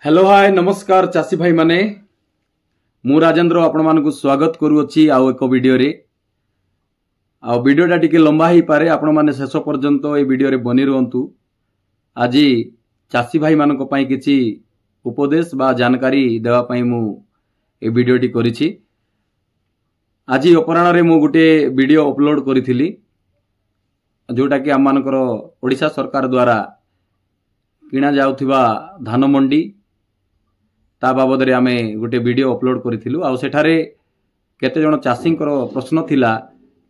Hello hi नमस्कार चाषी भाई माने मु राजेंद्र आपण मानकु स्वागत करूअछि आउ एक वीडियो रे वीडियोटा टिके लंबा ही पारे आपण माने शेष पर्यंत ए वीडियो रे बनी रहंतु। आज चाषी भाई मानक पई किछि उपदेश बा जानकारी देवा पई मु ए वीडियोटी करिछि। आज अपराह्न रे मु गुटे वीडियो अपलोड करिथिली जोटा कि आम मानकर ओडिशा सरकार द्वारा किणा जाउथिबा धान मंडी ता बाबद रे आमे गोटे वीडियो अपलोड करिथिलु। आ सेठारे केते जण चाषींकर प्रश्न थिला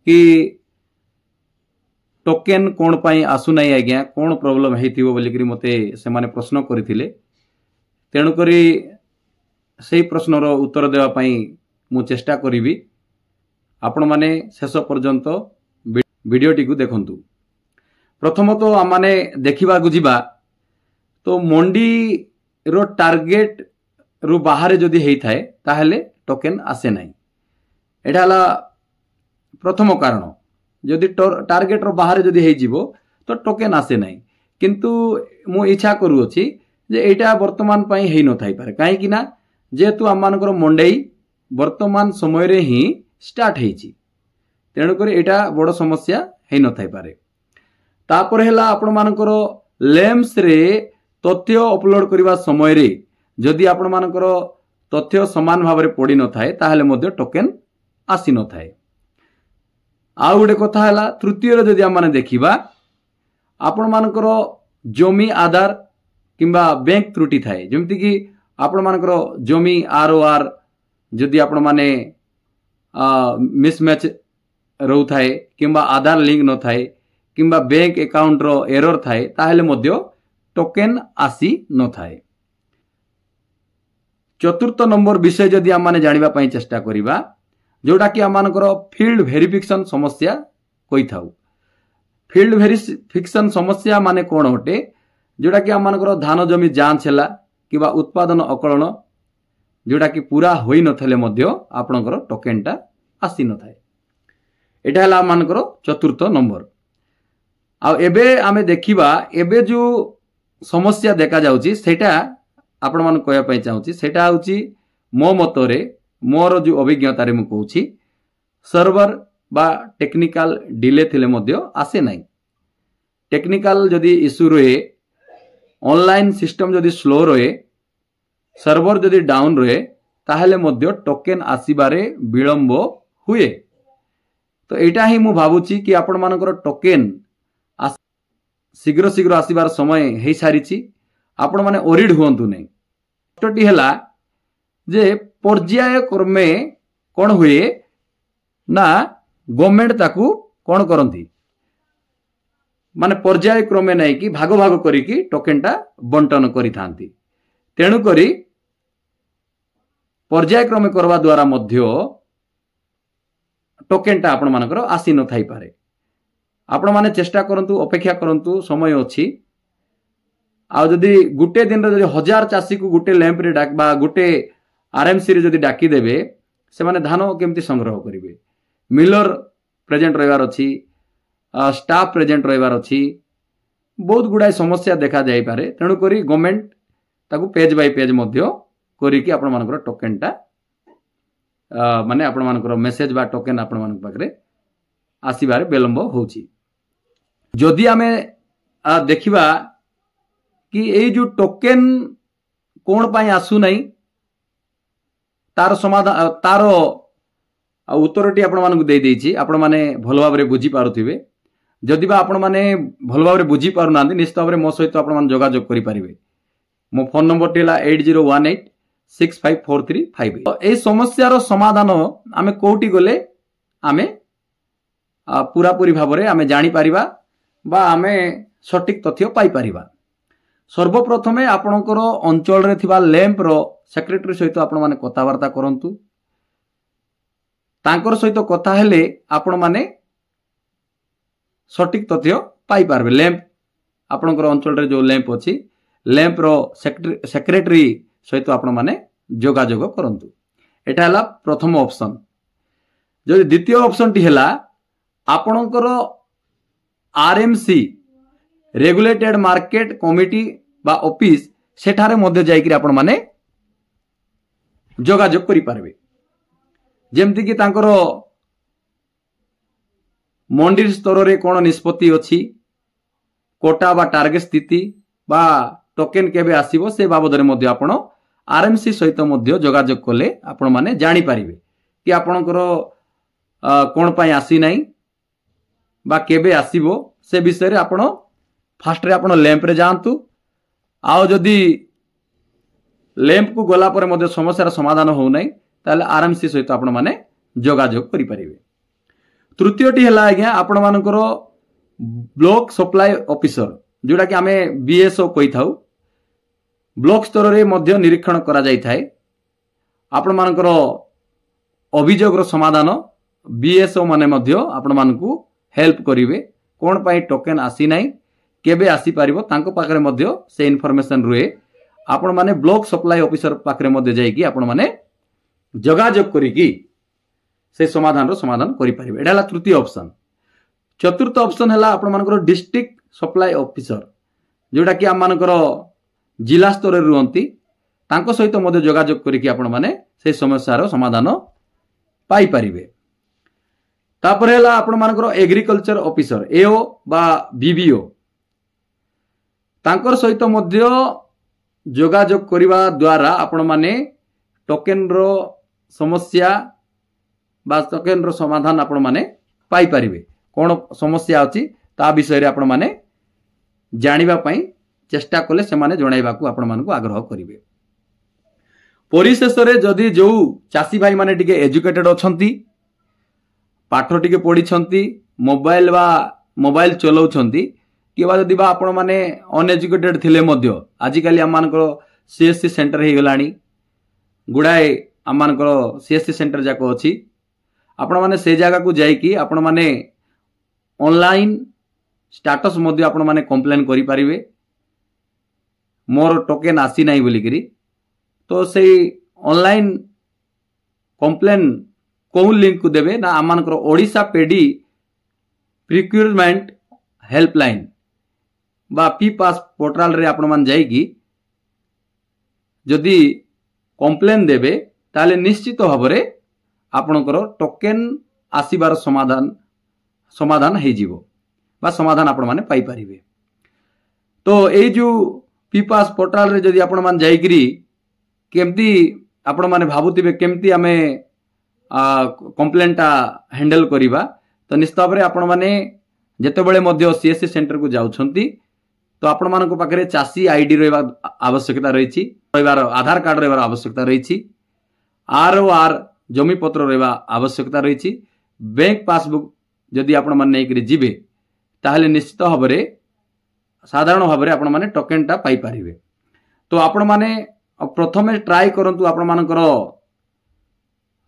कि टोकेन कोन पई आसु नै आज्ञा कोन प्रॉब्लम हेतिबो बोली करी मते से माने प्रश्न करिथिले। तेणु करी सेही प्रश्नर उत्तर देवा पई मु चेष्टा करिवि। आपण माने शेष पर्यंत वीडियोटी को देखंतु। प्रथमत आम माने देखिबा गुजिबा तो मंडी रो टार्गेट रु बाहर जदि हेई थाए ताहले टोकेन आसे नाही। एटा हला प्रथम कारण। जदि टार्गेट रो बाहर जदि हेई जिवो तो टोकेन आसे नाही। किंतु मु इच्छा करूअछि जे एटा वर्तमान पई हेई न थाई पारे काहे कि ना जेतु आम मानकर मंडई वर्तमान समय रे ही स्टार्ट हेइछि। तेणु करी एटा बड़ समस्या हेई न थाई पारे। तापर हेला आपण मानकर लेम्स रे तथ्य अपलोड करबा समय रे जदि आपण मानकर तथ्य समान भाव में पड़ी न थाए ताहले मध्य टोकेन आसी न थाए। आ गोटे कथा हैला तृतीय रे जदि आम देखिबा आपण मानकर जमी आधार किंबा बैंक त्रुटि थाए जेमति कि आपण मानकर जमी आरओआर जदि आपण माने मिसमैच रहू थाए किंबा आधार लिंक न थाए किंबा बैंक अकाउंट रो एरर थाए ताहले मध्य टोकेन आसी न थाए। चतुर्थ नंबर विषय जदि आम माने जानिबा पई चेष्टा करिबा जोटा कि आम मानकर फील्ड वेरिफिकेशन समस्या कहि थाउ। फील्ड वेरिफिकेशन समस्या माने कोन होटे जोटा कि आम मानकर धान जमी जांच हैला किबा उत्पादन अकलन जोटा कि पूरा होई नथले मध्य आपनकर टोकेनटा आसी न थाए। एटा हला आम मानकर चतुर्थ नंबर। आ एबे आमे देखिबा एबे जो समस्या देखा जाउची सेटा आपण मान कहया पई चाहूची सेटा होची मो मतरे मोर जो अभिज्ञता रे मु कहूची सर्वर बा टेक्निकल डिले थिले मध्य आसे नाही। टेक्निकल जदि इश्यू रहे ऑनलाइन सिस्टम जदि स्लो रहे सर्वर जदि डाउन रहे ताहले मध्य टोकेन आसीबारे विलंब हुए। तो एटा ही मु भाबुची कि आपण मानकर टोकेन शीघ्र शीघ्र आसीबार समय हेई सारिची। आपण माने ओरिड हुअंतु नै। कष्टटी हैला जे पर्याय क्रमे कोन हुए ना गवर्नमेंट ताकू कोन करंती माने पर्याय क्रमे नै कि भाग भाग करी कि टोकेनटा बंटन करी थांती। तेणु करी पर्याय क्रमे करवा द्वारा मध्य टोकेनटा आपण मानकर आसी न थाई पारे। आपण माने चेष्टा करंतु अपेक्षा करंतु समय अछि। आ जदि गुटे दिन रे जदि 1000 चासी को गुटे लैंप रे डाक बा गुटे आरएमसी रे जदि डाकी देबे से माने धान केमती संग्रह करिवे। मिलर प्रेजेंट रहबार अछि स्टाफ प्रेजेंट रहबार अछि बहुत गुडाय समस्या देखा जाई पारे। तेणु करी गवर्नमेंट ताकू पेज बाय पेज मध्य करी कि आपण मानकर टोकेनटा माने आपण मानकर मेसेज बा टोकेन आपण मानक पाखरे आसीबारे विलंब होउची। जदि आमे देखिबा कि ए जो टोकेन कोन पई आसु नाही तार समाधान तार उत्तरटी आपण मानक दे देछि। आपण माने भलो भाबरे बुझी पारुथिबे। जदि बा आपण माने भलो भाबरे बुझी पारु नांदी निश्चित भाबरे मो सहित आपण माने जोगाजोग करि परिबे। मो फोन नंबर टेला 8018654358। तो ए समस्या रो समाधान आमे कोठी गले आमे पूरा पूरी भाबरे आमे जानि परिबा बा आमे सटीक तथ्य पाई परिबा। सर्वप्रथमे आपणकर अंचल रे थिबा लैंप रो सेक्रेटरी सहित आपण माने कथावार्ता करंतु। तांकर सहित कथा हेले आपण माने सटीक तथ्य पाई पारबे। लैंप आपणकर अंचल रे जो लैंप अछि लैंप रो सेक्रेटरी सहित आपण माने जोगाजोग करंतु। एटा हला प्रथम ऑप्शन। जो द्वितीय ऑप्शन टी हला आपणकर आरएमसी रेगुलेटेड मार्केट कमिटी बा ऑफिस सेठारे मध्य जाइकरी आपण माने जोगाजोग करि पारबे। जेमति कि तांकर मंडी स्तर रे कोन निष्पत्ति अछि, कोटा बा टार्गेट स्थिति बा टोकेन केबे आसीबो से बाबद रे मध्य आपण आरएमसी सहित मध्य जोगाजोग कले आपण माने जानि पारिबे कि आपणकर कोन पई आसी नाही बा केबे आसीबो से विषय रे आपण फास्ट रे आपण लैंप रे जांतु। आउ जदि लैंप को गला पर मध्य समस्यार समाधान हो नाही ताले आरएमसी सहित आपण माने जोगाजोग करि पारिबे। तृतीयटी हला आज्ञा आपण मानकर ब्लॉक सप्लाई ऑफिसर जोटा कि आमे बीएसओ कहि थाउ। ब्लॉक स्तर रे मध्य निरीक्षण करा जाय थाए। आपण मानकर अभियोगर समाधान बीएसओ माने मध्य आपण मानकू हेल्प करिवे। कोन पई टोकन आसी नाही केबे आसी पारिबो तांको पाखरे मध्य से इन्फॉर्मेशन रुए। आपण माने ब्लॉक सप्लाई ऑफिसर पाखरे मध्य जाईकी आपण माने जोगाजोग करिकी से समाधान रो समाधान करि पारिबे। एडाला तृतीय ऑप्शन। चतुर्थ ऑप्शन हला आपण मानकर डिस्ट्रिक्ट सप्लाई ऑफिसर जोटा कि आम मानकर जिला स्तर रे रुहंती तांको सहित मध्य जोगाजोग करिकी आपण माने से समस्या रो समाधान पाई पारिबे। तापर हला आपण मानकर एग्रीकल्चर ऑफिसर एओ बा बीबीओ तांकर सहित मध्य जोगाजोग करिवा द्वारा आपण माने टोकेन रो समस्या बा टोकेन रो समाधान आपण माने पाई पारिबे। कोन समस्या अछि ता विषय रे आपण माने जानिबा पई चेष्टा कले से माने जणाइबा को आपण मानकु आग्रह करिवे। परिशेष रे जदि जो चासी भाई माने टिके एजुकेटेड अछंती, पाठ टिके पढी छंती, मोबाइल चलाउछंती किबा जदि बा आपण माने अनएजुकेटेड थिले मध्य आजि काली हम मानकर सीएससी सेंटर हे गलानी गुडाए हम मानकर सीएससी सेंटर जाको अछि। आपण माने से जागा को जाई कि आपण माने ऑनलाइन स्टेटस मध्य आपण माने कंप्लेन करि पारिबे मोर टोकेन आसी नाही बोली करी। तो से ऑनलाइन कंप्लेन कोन लिंक को देबे ना हम मानकर ओडिसा पेडी प्रिक्यूरमेंट हेल्पलाइन बा पी पास पोर्टल रे आपण मान जाई कि जदि कंप्लेन देबे ताले निश्चित भाबरे आपणकर टोकेन आसीबार समाधान हे जीवो बा समाधान आपण माने पाई परिबे। तो ए जो पी पास पोर्टल रे जदि आपण मान जाई करी केमती आपण माने भाबुतिबे केमती आमे कंप्लेंटा हैंडल करिबा तो निश्चित भाबरे आपण माने जेते बेले मध्य सीएससी सेंटर को जाउछंती तो आपण मानको पाखरे चासी आईडी रहबा आवश्यकता रहिछि, आधार कार्ड रहबा आवश्यकता रहिछि, आरओआर जमी पत्र रहबा आवश्यकता रहिछि, बैंक पासबुक जदि आपण माने नै करी जिबे ताहले निश्चित भाबरे साधारण भाबरे आपण माने टोकेनटा पाई पारिबे। तो आपण माने प्रथमे ट्राई करंतु आपण मानकर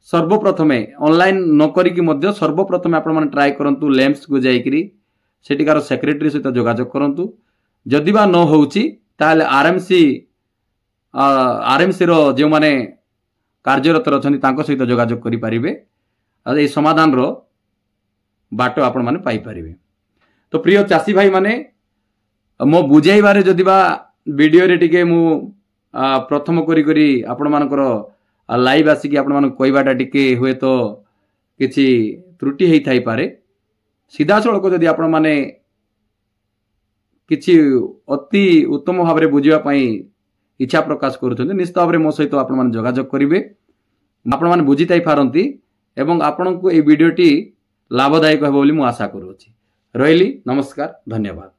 सर्वप्रथमे ऑनलाइन न करी कि मध्य सर्वप्रथमे आपण माने ट्राई करंतु लैंप्स को जाई करी सेटिकार सेक्रेटरी सहित जोगाजोग करंतु। जदि बा न होउची ताहले आरएमसी रो जे माने कार्यरत अछंती तांको सहित जोगाजोग करि पारिबे आ ए समाधान रो बाटो आपण माने पाई पारिबे। तो प्रिय चासी भाई माने मो बुझाई बारे जदि बा वीडियो रे टिके मु प्रथम करी करी आपण मानकर लाइव आसिकी आपण मान कहबाटा टिके हुए तो किछि त्रुटि हेई थाई पारे। सीधा सड़क जदि आपण माने किछि अति उत्तम भाव बुझा इच्छा प्रकाश करुछन्ते निश्चित भाव मो सहित आपण माने जोगाजोग करिवे। आपण माने बुझी थाई पारंती एवं आपण को ए वीडियोटी लाभदायक हेबो बोली मु आशा करूछि। रहिली नमस्कार, धन्यवाद।